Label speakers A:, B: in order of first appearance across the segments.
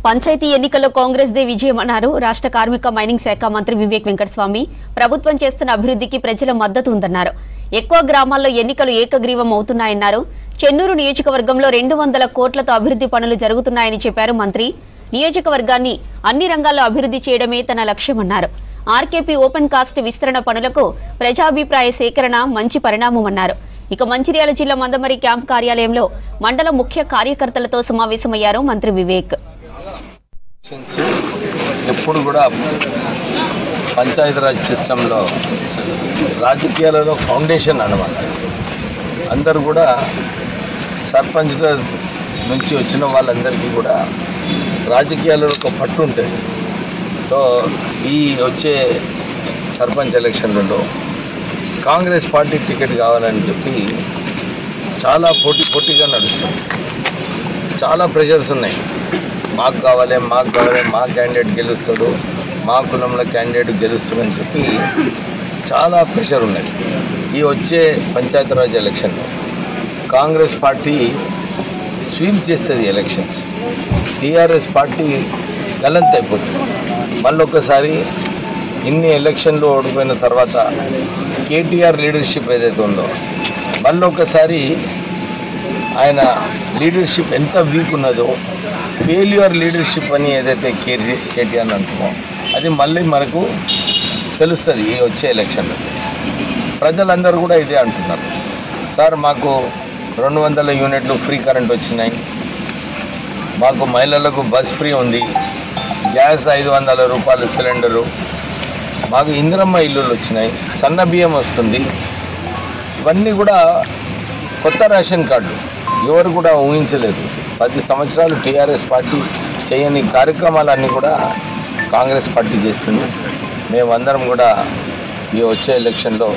A: పంచాయతీ ఎన్నికల్లో కాంగ్రెస్ దే విజయమన్నారు రాష్ట్ర కార్మిక మైనింగ్ శాఖ మంత్రి వివేక్ వెంకటస్వామి. ప్రభుత్వం చేస్తున్న అభివృద్ధికి ప్రజల మద్దతు ఉందన్నారు. ఎక్కువ గ్రామాల్లో ఎన్నికలు ఏకగ్రీవం అవుతున్నాయన్నారు. చెన్నూరు నియోజకవర్గంలో 200 కోట్లతో అభివృద్ధి పనులు జరుగుతున్నాయని చెప్పారు మంత్రి. నియోజకవర్గాన్ని అన్ని రంగాల్లో అభివృద్ధి చేయడమే తన లక్ష్యమన్నారు. ఆర్కేపీ ఓపెన్ కాస్ట్ విస్తరణ పనులకు ప్రజాభిప్రాయ సేకరణ మంచి పరిణామమన్నారు. ఇక మంచిర్యాల జిల్లా మందమరి క్యాంప్ కార్యాలయంలో మండల ముఖ్య కార్యకర్తలతో సమావేశమయ్యారు మంత్రి వివేక్.
B: ఎప్పుడు కూడా పంచాయతీరాజ్ సిస్టంలో రాజకీయాలలో ఫౌండేషన్ అన్నమాట. అందరూ కూడా సర్పంచ్గా నుంచి వచ్చిన వాళ్ళందరికీ కూడా రాజకీయాలలో ఒక పట్టు ఉంటుంది. సో ఈ వచ్చే సర్పంచ్ ఎలక్షన్లలో కాంగ్రెస్ పార్టీ టికెట్ కావాలని చెప్పి చాలా పోటీగా నడుస్తుంది. చాలా ప్రెషర్స్ ఉన్నాయి. మాకు కావాలి, మా క్యాండిడేట్ గెలుస్తాడు, మా కులంలో క్యాండిడేట్ గెలుస్తాడని చెప్పి చాలా ప్రెషర్ ఉన్నది. ఈ వచ్చే పంచాయతీరాజ్ ఎలక్షన్లో కాంగ్రెస్ పార్టీ స్వీప్ చేస్తుంది ఎలక్షన్స్. టీఆర్ఎస్ పార్టీ గలంత్ అయిపోతుంది. మళ్ళొకసారి ఇన్ని ఎలక్షన్లు ఓడిపోయిన తర్వాత కేటీఆర్ లీడర్షిప్ ఏదైతే ఉందో మళ్ళొకసారి ఆయన లీడర్షిప్ ఎంత వీక్ ఉన్నదో, ఫెయిల్యూర్ లీడర్షిప్ అని ఏదైతే కేటీఆర్ అంటున్నామో అది మళ్ళీ మనకు తెలుస్తుంది ఈ వచ్చే ఎలక్షన్లో. ప్రజలందరూ కూడా ఇదే అంటున్నారు. సార్ మాకు 200 యూనిట్లు ఫ్రీ కరెంట్ వచ్చినాయి, మాకు మహిళలకు బస్ ఫ్రీ ఉంది, గ్యాస్ 500 రూపాయలు సిలిండరు, మాకు ఇందిరమ్మ ఇల్లులు వచ్చినాయి, సన్న బియ్యం వస్తుంది. ఇవన్నీ కూడా కొత్త రేషన్ కార్డు ఎవరు కూడా ఊహించలేదు. 10 సంవత్సరాలు టీఆర్ఎస్ పార్టీ చేయని కార్యక్రమాలన్నీ కూడా కాంగ్రెస్ పార్టీ చేస్తుంది. మేమందరం కూడా ఈ వచ్చే ఎలక్షన్లో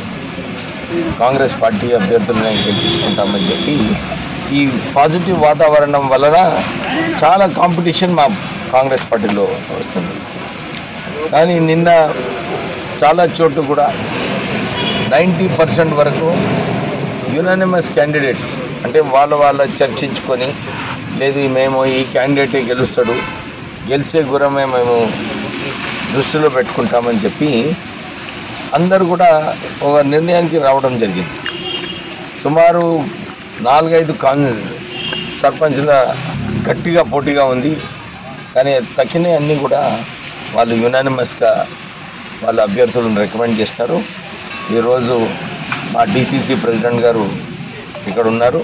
B: కాంగ్రెస్ పార్టీ అభ్యర్థులను గెలిపించుకుంటామని చెప్పి ఈ పాజిటివ్ వాతావరణం వలన చాలా కాంపిటీషన్ మా కాంగ్రెస్ పార్టీలో వస్తుంది. కానీ నిన్న చాలా చోట్ల కూడా 90% వరకు యునానిమస్ క్యాండిడేట్స్, అంటే వాళ్ళ చర్చించుకొని లేదు మేము ఈ క్యాండిడేటే గెలుస్తాడు, గెలిచే గురమే మేము దృష్టిలో పెట్టుకుంటామని చెప్పి అందరూ కూడా ఒక నిర్ణయానికి రావడం జరిగింది. సుమారు 4-5 సర్పంచ్ల గట్టిగా పోటీగా ఉంది. కానీ తక్కిన అన్నీ కూడా వాళ్ళు యునానిమస్గా వాళ్ళ అభ్యర్థులను రికమెండ్ చేసినారు. ఈరోజు మా డీసీసీ ప్రెసిడెంట్ గారు ఇక్కడ ఉన్నారు.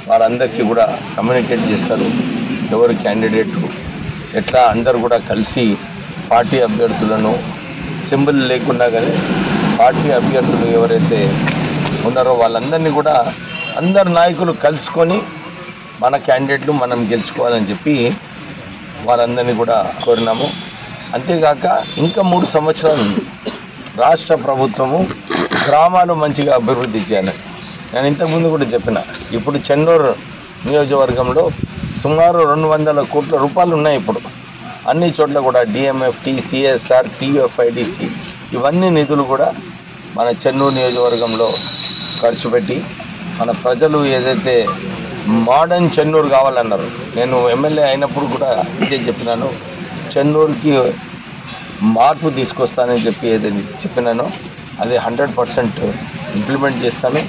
B: వాళ్ళందరికీ కూడా కమ్యూనికేట్ చేస్తారు ఎవరు క్యాండిడేటు ఎట్లా. అందరూ కూడా కలిసి పార్టీ అభ్యర్థులను సింబల్ లేకుండా కానీ పార్టీ అభ్యర్థులు ఎవరైతే ఉన్నారో వాళ్ళందరినీ కూడా అందరు నాయకులు కలుసుకొని మన క్యాండిడేట్లు మనం గెలుచుకోవాలని చెప్పి వారందరినీ కూడా కోరినాము. అంతేగాక ఇంకా 3 సంవత్సరాలు రాష్ట్ర ప్రభుత్వము గ్రామాలు మంచిగా అభివృద్ధి చేయాలి. నేను ఇంతకుముందు కూడా చెప్పిన, ఇప్పుడు చెన్నూరు నియోజకవర్గంలో సుమారు 200 కోట్ల రూపాయలు ఉన్నాయి. ఇప్పుడు అన్ని చోట్ల కూడా డిఎంఎఫ్టి, సిఎస్ఆర్, టీఎఫ్ఐడిసి ఇవన్నీ నిధులు కూడా మన చెన్నూరు నియోజకవర్గంలో ఖర్చు పెట్టి మన ప్రజలు ఏదైతే మోడర్న్ చెన్నూరు కావాలన్నారు. నేను ఎమ్మెల్యే అయినప్పుడు కూడా ఇదే చెప్పినాను, చెన్నూరుకి మార్పు తీసుకొస్తానని చెప్పి ఏదైతే చెప్పినానో అది 100% ఇంప్లిమెంట్ చేస్తాను.